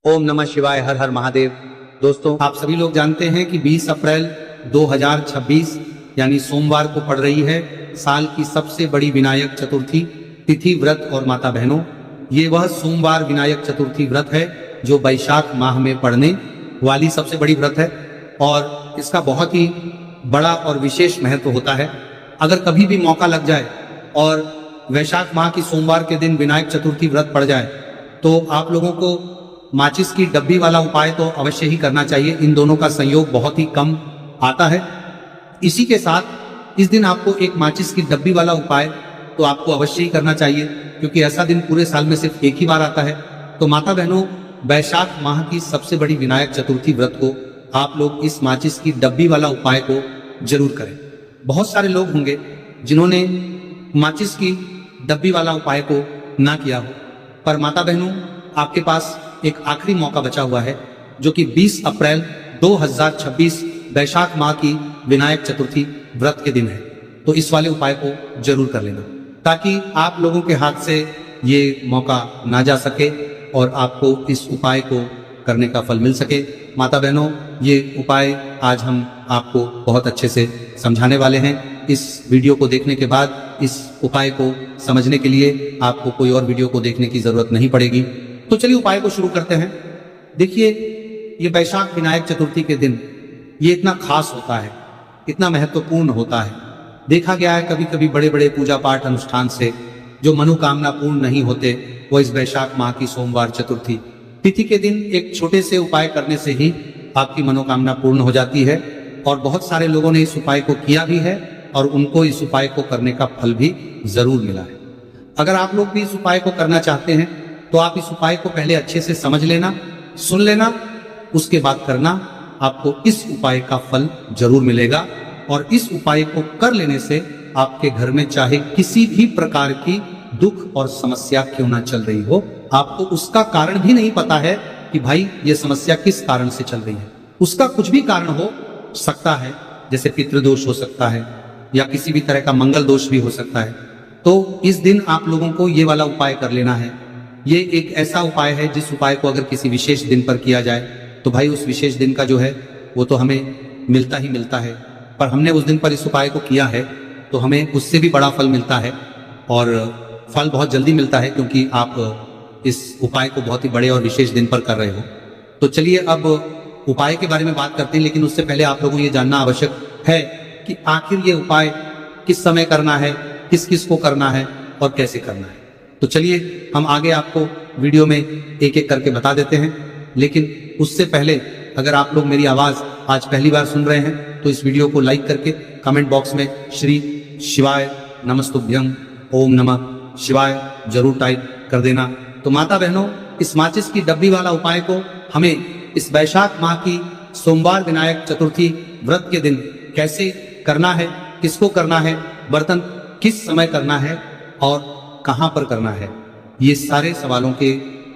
ओम नमः शिवाय, हर हर महादेव। दोस्तों, आप सभी लोग जानते हैं कि 20 अप्रैल 2026 यानी सोमवार को पड़ रही है साल की सबसे बड़ी विनायक चतुर्थी तिथि व्रत। और माता बहनों, ये वह सोमवार विनायक चतुर्थी व्रत है जो वैशाख माह में पड़ने वाली सबसे बड़ी व्रत है और इसका बहुत ही बड़ा और विशेष महत्व होता है। अगर कभी भी मौका लग जाए और वैशाख माह की सोमवार के दिन विनायक चतुर्थी व्रत पड़ जाए तो आप लोगों को माचिस की डब्बी वाला उपाय तो अवश्य ही करना चाहिए। इन दोनों का संयोग बहुत ही कम आता है। इसी के साथ इस दिन आपको एक माचिस की डब्बी वाला उपाय तो आपको अवश्य ही करना चाहिए, क्योंकि ऐसा दिन पूरे साल में सिर्फ एक ही बार आता है। तो माता बहनों, वैशाख माह की सबसे बड़ी विनायक चतुर्थी व्रत को आप लोग इस माचिस की डब्बी वाला उपाय को जरूर करें। बहुत सारे लोग होंगे जिन्होंने माचिस की डब्बी वाला उपाय को ना किया हो, पर माता बहनों, आपके पास एक आखिरी मौका बचा हुआ है जो कि 20 अप्रैल 2026 वैशाख माह की विनायक चतुर्थी व्रत के दिन है। तो इस वाले उपाय को जरूर कर लेना ताकि आप लोगों के हाथ से ये मौका ना जा सके और आपको इस उपाय को करने का फल मिल सके। माता बहनों, ये उपाय आज हम आपको बहुत अच्छे से समझाने वाले हैं। इस वीडियो को देखने के बाद इस उपाय को समझने के लिए आपको कोई और वीडियो को देखने की जरूरत नहीं पड़ेगी। तो चलिए उपाय को शुरू करते हैं। देखिए, ये वैशाख विनायक चतुर्थी के दिन ये इतना खास होता है, इतना महत्वपूर्ण होता है। देखा गया है कभी कभी बड़े बड़े पूजा पाठ अनुष्ठान से जो मनोकामना पूर्ण नहीं होते, वो इस वैशाख माह की सोमवार चतुर्थी तिथि के दिन एक छोटे से उपाय करने से ही आपकी मनोकामना पूर्ण हो जाती है। और बहुत सारे लोगों ने इस उपाय को किया भी है और उनको इस उपाय को करने का फल भी जरूर मिला है। अगर आप लोग भी इस उपाय को करना चाहते हैं तो आप इस उपाय को पहले अच्छे से समझ लेना, सुन लेना, उसके बाद करना। आपको इस उपाय का फल जरूर मिलेगा और इस उपाय को कर लेने से आपके घर में चाहे किसी भी प्रकार की दुख और समस्या क्यों ना चल रही हो, आपको उसका कारण भी नहीं पता है कि भाई ये समस्या किस कारण से चल रही है। उसका कुछ भी कारण हो सकता है, जैसे पितृदोष हो सकता है या किसी भी तरह का मंगल दोष भी हो सकता है। तो इस दिन आप लोगों को ये वाला उपाय कर लेना है। ये एक ऐसा उपाय है जिस उपाय को अगर किसी विशेष दिन पर किया जाए तो भाई उस विशेष दिन का जो है वो तो हमें मिलता ही मिलता है, पर हमने उस दिन पर इस उपाय को किया है तो हमें उससे भी बड़ा फल मिलता है और फल बहुत जल्दी मिलता है, क्योंकि आप इस उपाय को बहुत ही बड़े और विशेष दिन पर कर रहे हो। तो चलिए अब उपाय के बारे में बात करते हैं, लेकिन उससे पहले आप लोगों को ये जानना आवश्यक है कि आखिर ये उपाय किस समय करना है, किस किस को करना है और कैसे करना है। तो चलिए हम आगे आपको वीडियो में एक एक करके बता देते हैं, लेकिन उससे पहले अगर आप लोग मेरी आवाज आज पहली बार सुन रहे हैं तो इस वीडियो को लाइक करके कमेंट बॉक्स में श्री शिवाय नमस्तुभ्यं ओम नमः शिवाय जरूर टाइप कर देना। तो माता बहनों, इस माचिस की डब्बी वाला उपाय को हमें इस वैशाख माह की सोमवार विनायक चतुर्थी व्रत के दिन कैसे करना है, किसको करना है, बर्तन किस समय करना है और कहां पर करना है, ये सारे सवालों के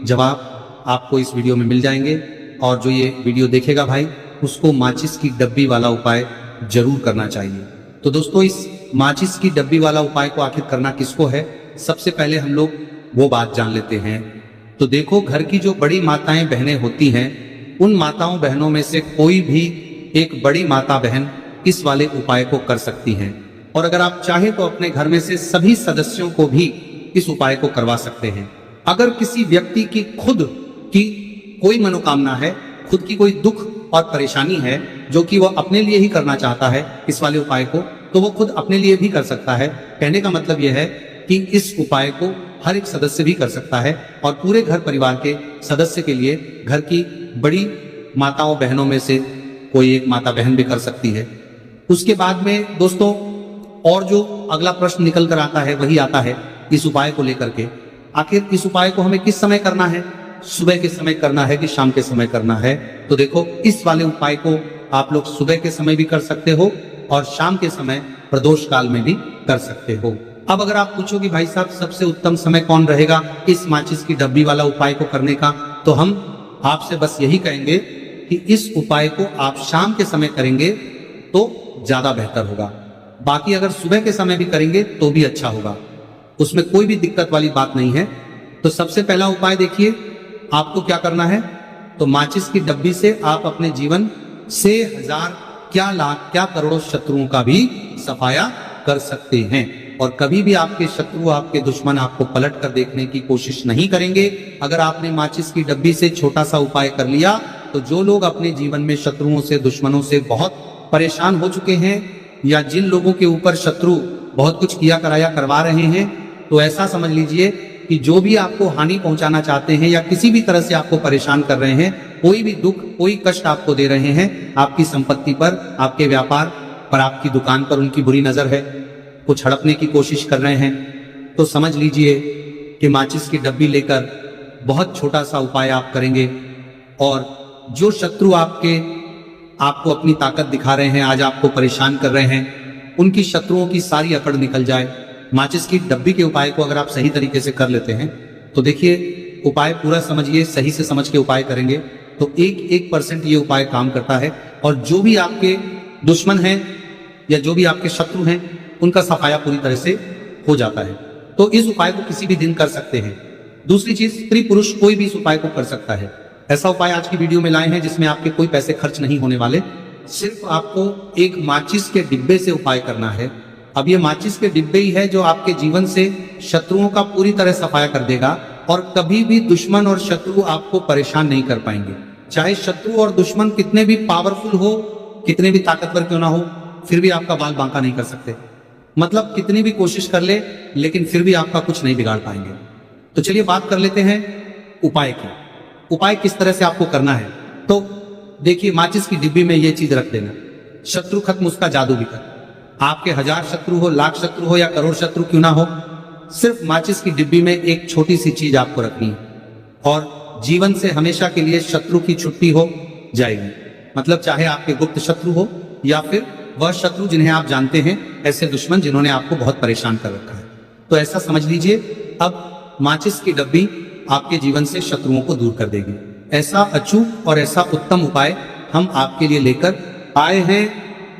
जवाब आपको इस वीडियो में मिल जाएंगे। और जो ये वीडियो देखेगा भाई, उसको माचिस की डब्बी वाला उपाय जरूर करना चाहिए। तो दोस्तों, इस माचिस की डब्बी वाला उपाय को आखिर करना किसको है, सबसे पहले हम लोग वो बात जान लेते हैं। तो देखो, घर की जो बड़ी माताएं बहनें होती हैं, उन माताओं बहनों में से कोई भी एक बड़ी माता बहन इस वाले उपाय को कर सकती हैं। और अगर आप चाहें तो अपने घर में से सभी सदस्यों को भी इस उपाय को करवा सकते हैं। अगर किसी व्यक्ति की खुद की कोई मनोकामना है, खुद की कोई दुख और परेशानी है जो कि वह अपने लिए ही करना चाहता है इस वाले उपाय को, तो वो खुद अपने लिए भी कर सकता है। कहने का मतलब यह है कि इस उपाय को हर एक सदस्य भी कर सकता है और पूरे घर परिवार के सदस्य के लिए घर की बड़ी माताओं बहनों में से कोई एक माता बहन भी कर सकती है। उसके बाद में दोस्तों, और जो अगला प्रश्न निकल कर आता है वही आता है इस उपाय को लेकर के, आखिर इस उपाय को हमें किस समय करना है, सुबह के समय करना है कि शाम के समय करना है। तो देखो, इस वाले उपाय को आप लोग सुबह के समय भी कर सकते हो और शाम के समय प्रदोष काल में भी कर सकते हो। अब अगर आप पूछो कि भाई साहब, सबसे उत्तम समय कौन रहेगा इस माचिस की डब्बी वाला उपाय को करने का, तो हम आपसे बस यही कहेंगे कि इस उपाय को आप शाम के समय करेंगे तो ज्यादा बेहतर होगा। बाकी अगर सुबह के समय भी करेंगे तो भी अच्छा होगा, उसमें कोई भी दिक्कत वाली बात नहीं है। तो सबसे पहला उपाय देखिए, आपको क्या करना है, तो माचिस की डब्बी से आप अपने जीवन से हजार, क्या लाख, क्या करोड़ों शत्रुओं का भी सफाया कर सकते हैं। और कभी भी आपके शत्रु, आपके दुश्मन आपको पलट कर देखने की कोशिश नहीं करेंगे। अगर आपने माचिस की डब्बी से छोटा सा उपाय कर लिया तो जो लोग अपने जीवन में शत्रुओं से, दुश्मनों से बहुत परेशान हो चुके हैं, या जिन लोगों के ऊपर शत्रु बहुत कुछ किया कराया करवा रहे हैं, तो ऐसा समझ लीजिए कि जो भी आपको हानि पहुंचाना चाहते हैं या किसी भी तरह से आपको परेशान कर रहे हैं, कोई भी दुख, कोई कष्ट आपको दे रहे हैं, आपकी संपत्ति पर, आपके व्यापार पर, आपकी दुकान पर उनकी बुरी नजर है, कुछ हड़पने की कोशिश कर रहे हैं, तो समझ लीजिए कि माचिस की डब्बी लेकर बहुत छोटा सा उपाय आप करेंगे और जो शत्रु आपको अपनी ताकत दिखा रहे हैं, आज आपको परेशान कर रहे हैं, उनकी शत्रुओं की सारी अकड़ निकल जाए। माचिस की डब्बी के उपाय को अगर आप सही तरीके से कर लेते हैं तो देखिए, उपाय पूरा समझिए, सही से समझ के उपाय करेंगे तो 1% ये उपाय काम करता है। और जो भी आपके दुश्मन हैं या जो भी आपके शत्रु हैं, उनका सफाया पूरी तरह से हो जाता है। तो इस उपाय को किसी भी दिन कर सकते हैं। दूसरी चीज, स्त्री पुरुष कोई भी इस उपाय को कर सकता है। ऐसा उपाय आज की वीडियो में लाए हैं जिसमें आपके कोई पैसे खर्च नहीं होने वाले। सिर्फ आपको एक माचिस के डिब्बे से उपाय करना है। अब ये माचिस के डिब्बे ही है जो आपके जीवन से शत्रुओं का पूरी तरह सफाया कर देगा और कभी भी दुश्मन और शत्रु आपको परेशान नहीं कर पाएंगे। चाहे शत्रु और दुश्मन कितने भी पावरफुल हो, कितने भी ताकतवर क्यों ना हो, फिर भी आपका बाल बांका नहीं कर सकते। मतलब कितनी भी कोशिश कर ले, लेकिन फिर भी आपका कुछ नहीं बिगाड़ पाएंगे। तो चलिए बात कर लेते हैं उपाय की। उपाय किस तरह से आपको करना है। तो देखिए, माचिस की डिब्बी में ये चीज रख देना, शत्रु खत्म उसका जादू भी खत्म। आपके 1000 शत्रु हो, लाख शत्रु हो या करोड़ शत्रु क्यों ना हो, सिर्फ माचिस की डिब्बी में एक छोटी सी चीज आपको रखनी है और जीवन से हमेशा के लिए शत्रु की छुट्टी हो जाएगी। मतलब चाहे आपके गुप्त शत्रु हो या फिर वह शत्रु जिन्हें आप जानते हैं, ऐसे दुश्मन जिन्होंने आपको बहुत परेशान कर रखा है। तो ऐसा समझ लीजिए, अब माचिस की डब्बी आपके जीवन से शत्रुओं को दूर कर देगी। ऐसा अचूक और ऐसा उत्तम उपाय हम आपके लिए लेकर आए हैं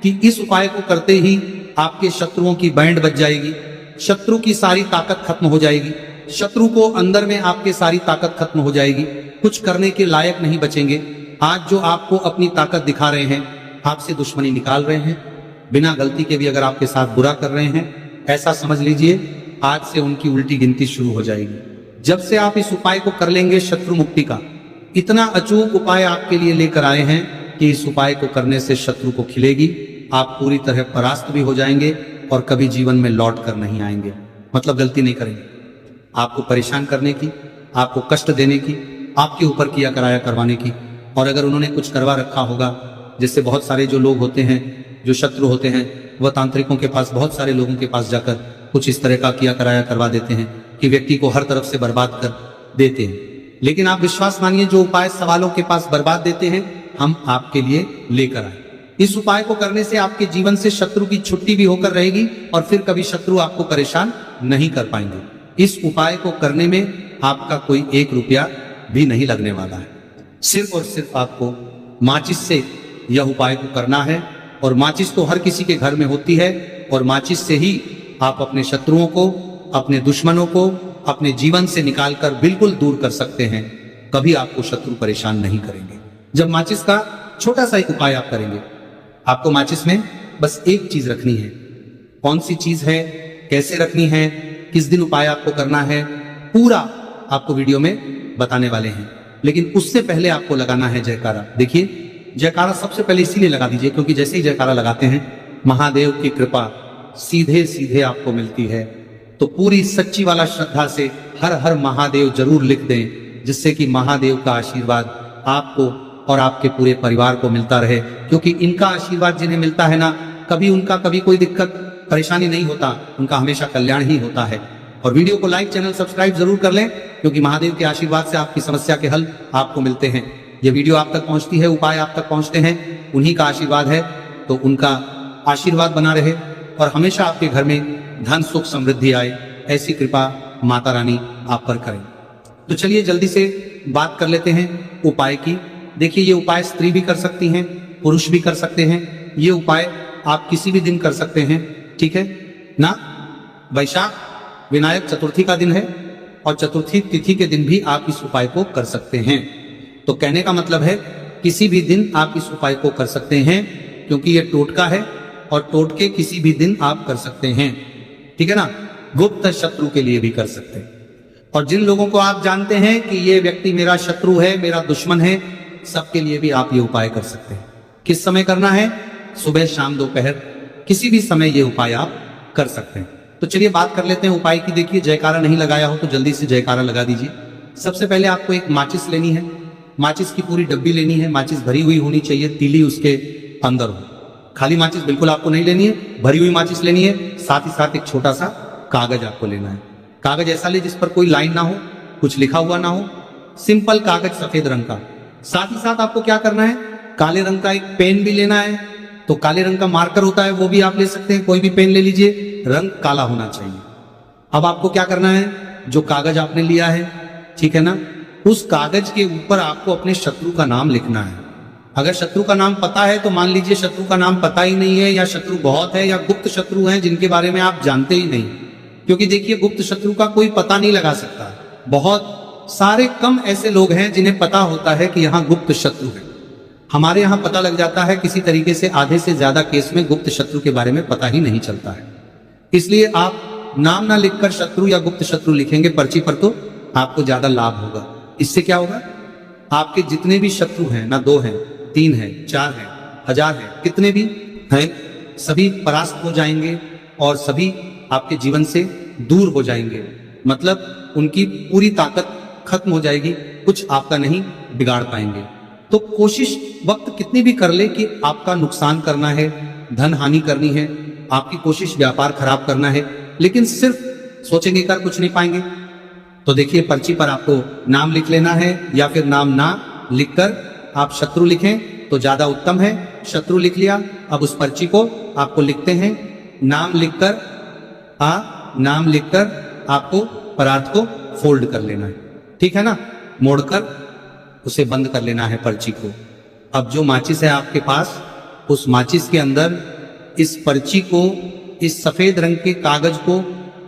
कि इस उपाय को करते ही आपके शत्रुओं की बैंड बज जाएगी, शत्रु की सारी ताकत खत्म हो जाएगी, शत्रु को अंदर में आपके सारी ताकत खत्म हो जाएगी, कुछ करने के लायक नहीं बचेंगे। आज जो आपको अपनी ताकत दिखा रहे हैं, आपसे दुश्मनी निकाल रहे हैं, बिना गलती के भी अगर आपके साथ बुरा कर रहे हैं, ऐसा समझ लीजिए आज से उनकी उल्टी गिनती शुरू हो जाएगी। जब से आप इस उपाय को कर लेंगे, शत्रु मुक्ति का इतना अचूक उपाय आपके लिए लेकर आए हैं कि इस उपाय को करने से शत्रु को खिलेगी, आप पूरी तरह परास्त भी हो जाएंगे और कभी जीवन में लौट कर नहीं आएंगे। मतलब गलती नहीं करेंगे आपको परेशान करने की, आपको कष्ट देने की, आपके ऊपर किया कराया करवाने की। और अगर उन्होंने कुछ करवा रखा होगा, जिससे बहुत सारे जो लोग होते हैं, जो शत्रु होते हैं, वह तांत्रिकों के पास, बहुत सारे लोगों के पास जाकर कुछ इस तरह का किया कराया करवा देते हैं कि व्यक्ति को हर तरफ से बर्बाद कर देते हैं। लेकिन आप विश्वास मानिए, जो उपाय सवालों के पास बर्बाद देते हैं, हम आपके लिए लेकर आए। इस उपाय को करने से आपके जीवन से शत्रु की छुट्टी भी होकर रहेगी और फिर कभी शत्रु आपको परेशान नहीं कर पाएंगे। इस उपाय को करने में आपका कोई 1 रुपया भी नहीं लगने वाला है। सिर्फ और सिर्फ आपको माचिस से यह उपाय को करना है। और माचिस तो हर किसी के घर में होती है और माचिस से ही आप अपने शत्रुओं को, अपने दुश्मनों को अपने जीवन से निकालकर बिल्कुल दूर कर सकते हैं। कभी आपको शत्रु परेशान नहीं करेंगे जब माचिस का छोटा सा एक उपाय आप करेंगे। आपको माचिस में बस एक चीज रखनी है। कौन सी चीज है, कैसे रखनी है, किस दिन उपाय आपको करना है, पूरा आपको वीडियो में बताने वाले हैं। लेकिन उससे पहले आपको लगाना है जयकारा। देखिए, जयकारा सबसे पहले इसीलिए लगा दीजिए क्योंकि जैसे ही जयकारा लगाते हैं, महादेव की कृपा सीधे सीधे आपको मिलती है। तो पूरी सच्ची वाला श्रद्धा से हर हर महादेव जरूर लिख दें, जिससे कि महादेव का आशीर्वाद आपको और आपके पूरे परिवार को मिलता रहे। क्योंकि इनका आशीर्वाद जिन्हें मिलता है ना, कभी कोई दिक्कत परेशानी नहीं होता, उनका हमेशा कल्याण ही होता है। और वीडियो को लाइक, चैनल सब्सक्राइब जरूर कर लें, क्योंकि महादेव के आशीर्वाद से आपकी समस्या के हल आपको मिलते हैं। ये वीडियो आप तक पहुंचती है, उपाय आप तक पहुंचते हैं, उन्हीं का आशीर्वाद है। तो उनका आशीर्वाद बना रहे और हमेशा आपके घर में धन, सुख, समृद्धि आए, ऐसी कृपा माता रानी आप पर करें। तो चलिए जल्दी से बात कर लेते हैं उपाय की। देखिए, ये उपाय स्त्री भी कर सकती हैं, पुरुष भी कर सकते हैं। ये उपाय आप किसी भी दिन कर सकते हैं, ठीक है ना। वैशाख विनायक चतुर्थी का दिन है और चतुर्थी तिथि के दिन भी आप इस उपाय को कर सकते हैं। तो कहने का मतलब है किसी भी दिन आप इस उपाय को कर सकते हैं, क्योंकि ये टोटका है और टोटके किसी भी दिन आप कर सकते हैं, ठीक है ना। गुप्त शत्रु के लिए भी कर सकते हैं। और जिन लोगों को आप जानते हैं कि ये व्यक्ति मेरा शत्रु है, मेरा दुश्मन है, सबके लिए भी आप ये उपाय कर सकते हैं। किस समय करना है? सुबह, शाम, दोपहर, किसी भी समय ये उपाय आप कर सकते हैं। तो चलिए बात कर लेते हैं उपाय की। देखिए, जयकारा नहीं लगाया हो तो जल्दी से जयकारा लगा दीजिए। सबसे पहले आपको एक माचिस लेनी है। माचिस की पूरी डब्बी लेनी है। माचिस भरी हुई होनी चाहिए, तीली उसके अंदर हो। खाली माचिस बिल्कुल आपको नहीं लेनी है, भरी हुई माचिस लेनी है। साथ ही साथ एक छोटा सा कागज आपको लेना है। कागज ऐसा ले जिस पर कोई लाइन ना हो, कुछ लिखा हुआ ना हो, सिंपल कागज सफेद रंग का। साथ ही साथ आपको क्या करना है, काले रंग का एक पेन भी लेना है। तो काले रंग का मार्कर होता है, वो भी आप ले सकते हैं, कोई भी पेन ले लीजिए, रंग काला होना चाहिए। अब आपको क्या करना है, जो कागज आपने लिया है, ठीक है ना, उस कागज के ऊपर आपको अपने शत्रु का नाम लिखना है। अगर शत्रु का नाम पता है तो मान लीजिए शत्रु का नाम पता ही नहीं है, या शत्रु बहुत है, या गुप्त शत्रु हैं जिनके बारे में आप जानते ही नहीं। क्योंकि देखिए, गुप्त शत्रु का कोई पता नहीं लगा सकता। बहुत सारे कम ऐसे लोग हैं जिन्हें पता होता है कि यहाँ गुप्त शत्रु है। हमारे यहाँ पता लग जाता है किसी तरीके से। आधे से ज्यादा केस में गुप्त शत्रु के बारे में पता ही नहीं चलता है। इसलिए आप नाम ना लिखकर शत्रु या गुप्त शत्रु लिखेंगे पर्ची पर तो आपको ज्यादा लाभ होगा। इससे क्या होगा, आपके जितने भी शत्रु हैं, ना 2 हैं, 3 हैं, 4 हैं, 1000 हैं, कितने भी हैं, सभी परास्त हो जाएंगे और सभी आपके जीवन से दूर हो जाएंगे। मतलब उनकी पूरी ताकत खत्म हो जाएगी, कुछ आपका नहीं बिगाड़ पाएंगे। तो कोशिश वक्त कितनी भी कर ले कि आपका नुकसान करना है, धन हानि करनी है, आपकी कोशिश व्यापार खराब करना है, लेकिन सिर्फ सोचेंगे कर कुछ नहीं पाएंगे। तो देखिए, पर्ची पर आपको नाम लिख लेना है, या फिर नाम ना लिखकर आप शत्रु लिखें तो ज्यादा उत्तम है। शत्रु लिख लिया, अब उस पर्ची को आपको लिखते हैं, नाम लिखकर नाम लिखकर आपको परार्थ को फोल्ड कर लेना है, ठीक है ना, मोड़कर उसे बंद कर लेना है पर्ची को। अब जो माचिस है आपके पास, उस माचिस के अंदर इस पर्ची को, इस सफेद रंग के कागज को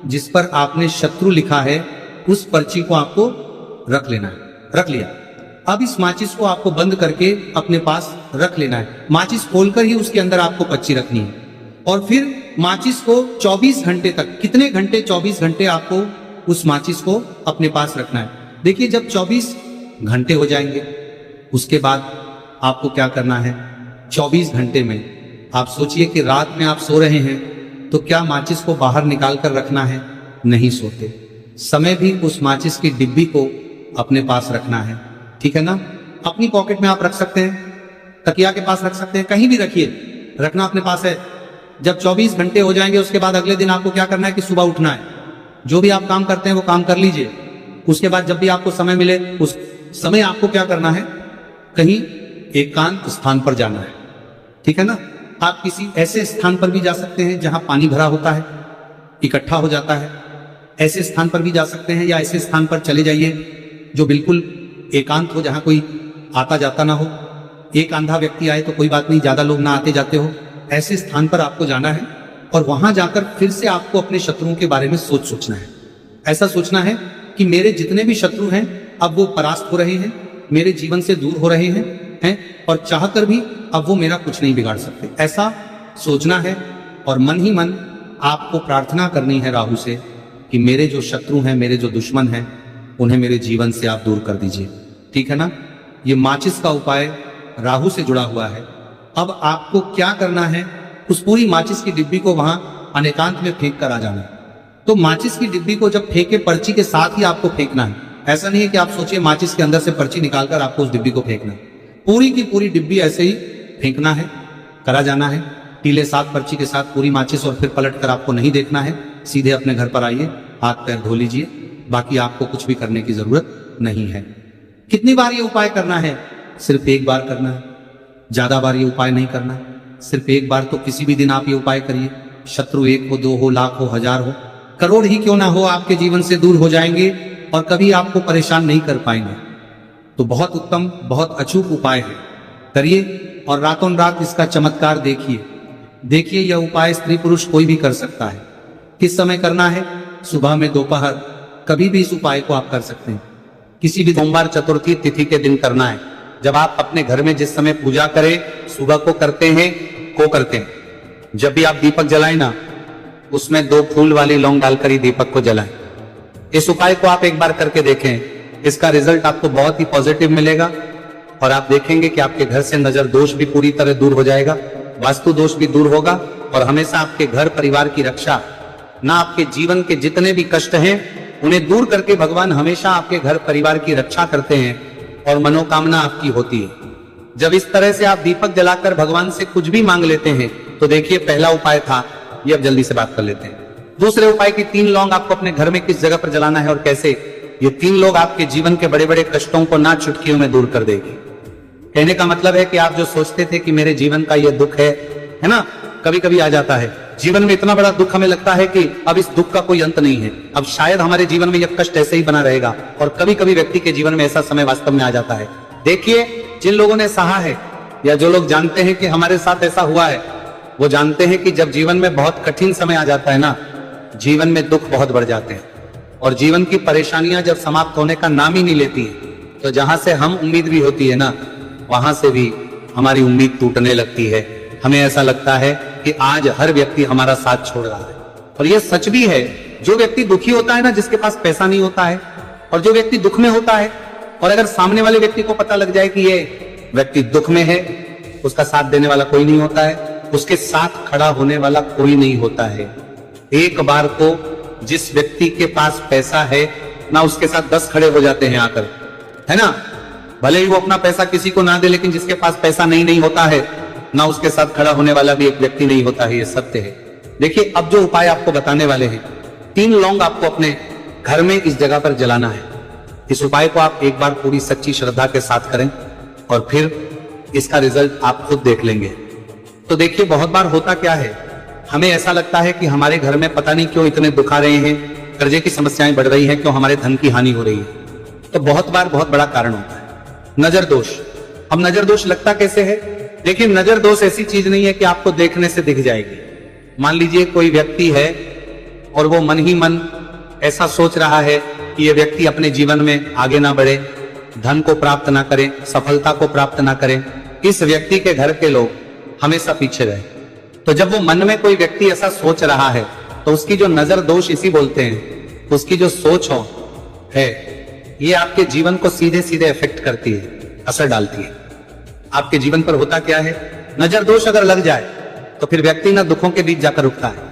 जिस पर आपने शत्रु लिखा है, उस पर्ची को आपको रख लेना है। रख लिया। अब इस माचिस को आपको बंद करके अपने पास रख लेना है। माचिस खोलकर ही उसके अंदर आपको पर्ची रखनी है। और फिर माचिस को 24 घंटे तक, कितने घंटे, 24 घंटे आपको उस माचिस को अपने पास रखना है। देखिए, जब 24 घंटे हो जाएंगे, उसके बाद आपको क्या करना है, 24 घंटे में आप सोचिए कि रात में आप सो रहे हैं, तो क्या माचिस को बाहर निकाल कर रखना है? नहीं सोते। समय भी उस माचिस की डिब्बी को अपने पास रखना है, ठीक है ना। अपनी पॉकेट में आप रख सकते हैं, तकिया के पास रख सकते हैं, कहीं भी रखिए, रखना अपने पास है। जब 24 घंटे हो जाएंगे, उसके बाद अगले दिन आपको क्या करना है कि सुबह उठना है। जो भी आप काम करते हैं वो काम कर लीजिए। उसके बाद जब भी आपको समय मिले, उस समय आपको क्या करना है, कहीं एकांत स्थान पर जाना है, ठीक है ना। आप किसी ऐसे स्थान पर भी जा सकते हैं जहां पानी भरा होता है, इकट्ठा हो जाता है, ऐसे स्थान पर भी जा सकते हैं, या ऐसे स्थान पर चले जाइए जो बिल्कुल एकांत हो, जहां कोई आता जाता ना हो। एक आंधा व्यक्ति आए तो कोई बात नहीं, ज्यादा लोग ना आते जाते हो। ऐसे स्थान पर आपको जाना है और वहां जाकर फिर से आपको अपने शत्रुओं के बारे में सोचना है। ऐसा सोचना है कि मेरे जितने भी शत्रु हैं, अब वो परास्त हो रहे हैं, मेरे जीवन से दूर हो रहे हैं, और चाहकर भी अब वो मेरा कुछ नहीं बिगाड़ सकते। ऐसा सोचना है और मन ही मन आपको प्रार्थना करनी है राहु से कि मेरे जो शत्रु हैं, मेरे जो दुश्मन हैं, उन्हें मेरे जीवन से आप दूर कर दीजिए, ठीक है ना। ये माचिस का उपाय राहु से जुड़ा हुआ है। अब आपको क्या करना है, उस पूरी माचिस की डिब्बी को वहां अनेकांत में फेंक कर आ जाना। तो माचिस की डिब्बी को जब फेंके, पर्ची के साथ ही आपको फेंकना है। ऐसा नहीं है कि आप सोचिए माचिस के अंदर से पर्ची निकालकर आपको उस डिब्बी को फेंकना है। पूरी की पूरी डिब्बी ऐसे ही फेंकना है, करा जाना है, टीले साथ पर्ची के साथ पूरी माचिस। और फिर पलट कर आपको नहीं देखना है, सीधे अपने घर पर आइए, हाथ पैर धो लीजिए। बाकी आपको कुछ भी करने की जरूरत नहीं है। कितनी बार ये उपाय करना है? सिर्फ एक बार करना है, ज्यादा बार ये उपाय नहीं करना। सिर्फ एक बार तो किसी भी दिन आप ये उपाय करिए। शत्रु 1 हो, 2 हो, लाख हो, 1000 हो, करोड़ ही क्यों ना हो, आपके जीवन से दूर हो जाएंगे और कभी आपको परेशान नहीं कर पाएंगे। तो बहुत उत्तम, बहुत अचूक उपाय है, करिए और रातों रात इसका चमत्कार देखिए। देखिए, यह उपाय स्त्री पुरुष कोई भी कर सकता है। किस समय करना है? सुबह में, दोपहर, कभी भी इस उपाय को आप कर सकते हैं, किसी भी सोमवार चतुर्थी तिथि के दिन करना है। जब आप अपने घर में जिस समय पूजा करें, सुबह को करते हैं, जब भी आप दीपक जलाएं ना, उसमें 2 फूल वाली लौंग डालकर ही दीपक को जलाएं। इस उपाय को आप एक बार करके देखें, इसका रिजल्ट आपको बहुत ही पॉजिटिव मिलेगा और आप देखेंगे कि आपके घर से नजर दोष भी पूरी तरह दूर हो जाएगा, वास्तु दोष भी दूर होगा और हमेशा आपके घर परिवार की रक्षा, ना आपके जीवन के जितने भी कष्ट हैं उन्हें दूर करके भगवान हमेशा आपके घर परिवार की रक्षा करते हैं और मनोकामना आपकी होती है। जब इस तरह से आप दीपक जलाकर भगवान से कुछ भी मांग लेते हैं तो देखिए, पहला उपाय था ये, अब जल्दी से बात कर लेते हैं। दूसरे उपाय की 3 लौंग आपको अपने घर में किस जगह पर जलाना है और कैसे, ये 3 लोग आपके जीवन के बड़े बड़े कष्टों को ना चुटकियों में दूर कर देगी। कहने का मतलब है कि आप जो सोचते थे कि मेरे जीवन का ये दुख है ना, कभी कभी आ जाता है जीवन में इतना बड़ा दुख, हमें लगता है कि अब इस दुख का कोई अंत नहीं है, अब शायद हमारे जीवन में यह कष्ट ऐसे ही बना रहेगा। और कभी कभी व्यक्ति के जीवन में ऐसा समय वास्तव में आ जाता है। देखिए, जिन लोगों ने सहा है या जो लोग जानते हैं कि हमारे साथ ऐसा हुआ है, वो जानते हैं कि जब जीवन में बहुत कठिन समय आ जाता है ना, जीवन में दुख बहुत बढ़ जाते हैं और जीवन की परेशानियां जब समाप्त होने का नाम ही नहीं लेती है, तो जहां से हम उम्मीद भी होती है ना, वहां से भी हमारी उम्मीद टूटने लगती है। हमें ऐसा लगता है कि आज हर व्यक्ति हमारा साथ छोड़ रहा है। और यह सच भी है, जो व्यक्ति दुखी होता है ना, जिसके पास पैसा नहीं होता है, और जो व्यक्ति दुख में होता है, और अगर सामने वाले व्यक्ति को पता लग जाए कि ये व्यक्ति दुख में है, उसका साथ देने वाला कोई नहीं होता है, उसके साथ खड़ा होने वाला कोई नहीं होता है। एक बार को जिस व्यक्ति के पास पैसा है ना, उसके साथ 10 खड़े हो जाते हैं आकर, है ना। भले ही वो अपना पैसा किसी को ना दे, लेकिन जिसके पास पैसा नहीं होता है ना, उसके साथ खड़ा होने वाला भी एक व्यक्ति नहीं होता है, ये सत्य है। देखिए, अब जो उपाय आपको बताने वाले हैं, 3 लौंग आपको अपने घर में इस जगह पर जलाना है। इस उपाय को आप एक बार पूरी सच्ची श्रद्धा के साथ करें और फिर इसका रिजल्ट आप खुद देख लेंगे। तो देखिए, बहुत बार होता क्या है, हमें ऐसा लगता है कि हमारे घर में पता नहीं क्यों इतने दुख आ रहे हैं, कर्जे की समस्याएं बढ़ रही हैं, क्यों हमारे धन की हानि हो रही है। तो बहुत बार बहुत बड़ा कारण होता है नजर दोष। अब नजर दोष लगता कैसे है? देखिए, नजर दोष ऐसी चीज नहीं है कि आपको देखने से दिख जाएगी। मान लीजिए कोई व्यक्ति है और वो मन ही मन ऐसा सोच रहा है कि ये व्यक्ति अपने जीवन में आगे ना बढ़े, धन को प्राप्त ना करे, सफलता को प्राप्त ना करे, इस व्यक्ति के घर के लोग हमेशा पीछे रहे। तो जब वो मन में कोई व्यक्ति ऐसा सोच रहा है, तो उसकी जो नजर दोष इसी बोलते हैं, उसकी जो सोच हो है, ये आपके जीवन को सीधे सीधे इफेक्ट करती है, असर डालती है। आपके जीवन पर होता क्या है, नजर दोष अगर लग जाए तो फिर व्यक्ति ना दुखों के बीच जाकर रुकता है।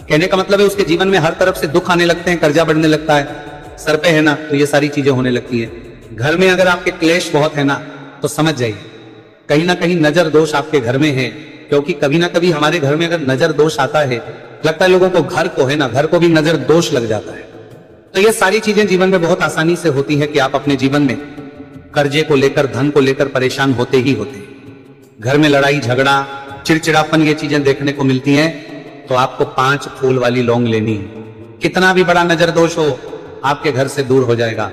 कहने का मतलब है उसके जीवन में हर तरफ से दुख आने लगते हैं, कर्जा बढ़ने लगता है, सर पे है ना, तो ये सारी चीजें होने लगती है। घर में अगर आपके क्लेश बहुत है ना, तो समझ जाइए कहीं ना कहीं नजर दोष आपके घर में है। क्योंकि कभी ना कभी हमारे घर में अगर नजर दोष आता है, लगता है लोगों को, घर को है ना, घर को भी नजर दोष लग जाता है। तो ये सारी चीजें जीवन में बहुत आसानी से होती है कि आप अपने जीवन में कर्जे को लेकर, धन को लेकर परेशान होते ही होते हैं। घर में लड़ाई झगड़ा, चिड़चिड़ापन, ये चीजें देखने को मिलती हैं। तो आपको 5 फूल वाली लौंग लेनी है। कितना भी बड़ा नजर दोष हो, आपके घर से दूर हो जाएगा।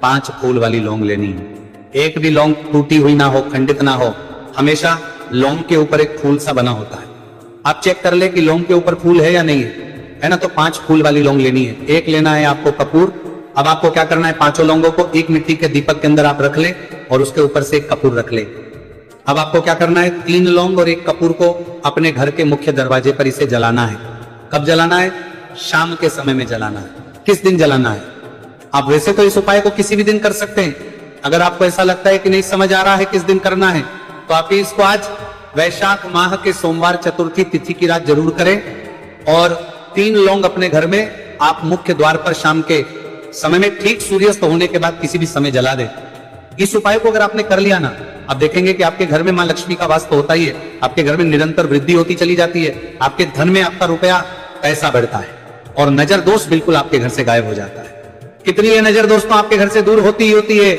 5 फूल वाली लौंग लेनी है। एक भी लौंग टूटी हुई ना हो, खंडित ना हो, हमेशा लौंग के ऊपर एक फूल सा बना होता है। आप चेक कर ले कि लौंग के ऊपर फूल है या नहीं है ना। तो 5 फूल वाली लौंग लेनी है। एक लेना है आपको कपूर। अब आपको क्या करना है, 5 लौंगों को एक मिट्टी के दीपक के अंदर आप रख ले और उसके ऊपर से एक कपूर रख ले। अब आपको क्या करना है, 3 लौंग और 1 कपूर को अपने घर के मुख्य दरवाजे पर इसे जलाना है। कब जलाना है? शाम के समय में जलाना है। किस दिन जलाना है? आप वैसे तो इस उपाय को किसी भी दिन कर सकते हैं। अगर आपको ऐसा लगता है कि नहीं समझ आ रहा है किस दिन करना है, तो आप इसको आज वैशाख माह के सोमवार चतुर्थी तिथि की रात जरूर करें। और 3 लौंग अपने घर में आप मुख्य द्वार पर शाम के समय में ठीक सूर्यास्त होने के बाद किसी भी समय जला दें। इस उपाय को अगर आपने कर लिया ना, आप देखेंगे कि आपके घर में मां लक्ष्मी का वास तो होता ही है, आपके घर में निरंतर वृद्धि होती चली जाती है, आपके धन में आपका रुपया पैसा बढ़ता है और नजर दोष बिल्कुल आपके घर से गायब हो जाता है। कितनी ये नजर दोष तो आपके घर से दूर होती ही होती है,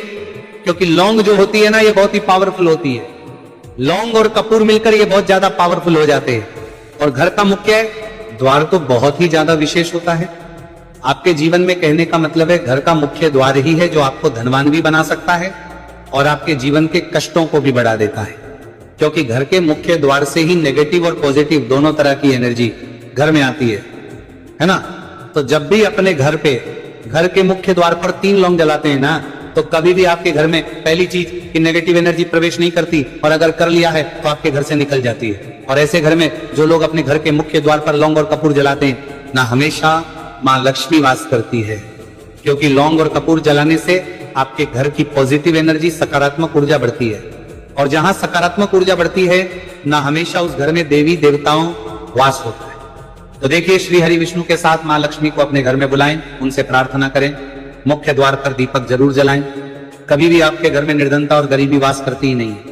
क्योंकि लौंग जो होती है ना, ये बहुत ही पावरफुल होती है। लौंग और कपूर मिलकर ये बहुत ज्यादा पावरफुल हो जाते हैं। और घर का मुख्य द्वार तो बहुत ही ज्यादा विशेष होता है आपके जीवन में। कहने का मतलब है घर का मुख्य द्वार ही है जो आपको धनवान भी बना सकता है और आपके जीवन के कष्टों को भी बढ़ा देता है। क्योंकि घर के मुख्य द्वार से ही नेगेटिव और पॉजिटिव दोनों तरह की एनर्जी घर में आती है ना। तो जब भी अपने घर पे, घर के मुख्य द्वार पर 3 लौंग जलाते हैं ना, तो कभी भी आपके घर में पहली चीज कि नेगेटिव एनर्जी प्रवेश नहीं करती, और अगर कर लिया है तो आपके घर से निकल जाती है। और ऐसे घर में जो लोग अपने घर के मुख्य द्वार पर लौंग और कपूर जलाते हैं ना, हमेशा माँ लक्ष्मी वास करती है, क्योंकि लौंग और कपूर जलाने से आपके घर की पॉजिटिव एनर्जी, सकारात्मक ऊर्जा बढ़ती है। और जहां सकारात्मक ऊर्जा बढ़ती है ना, हमेशा उस घर में देवी देवताओं वास होता है। तो देखिए, श्री हरि विष्णु के साथ माँ लक्ष्मी को अपने घर में बुलाएं, उनसे प्रार्थना करें, मुख्य द्वार पर दीपक जरूर जलाएं। कभी भी आपके घर में निर्धनता और गरीबी वास करती ही नहीं है।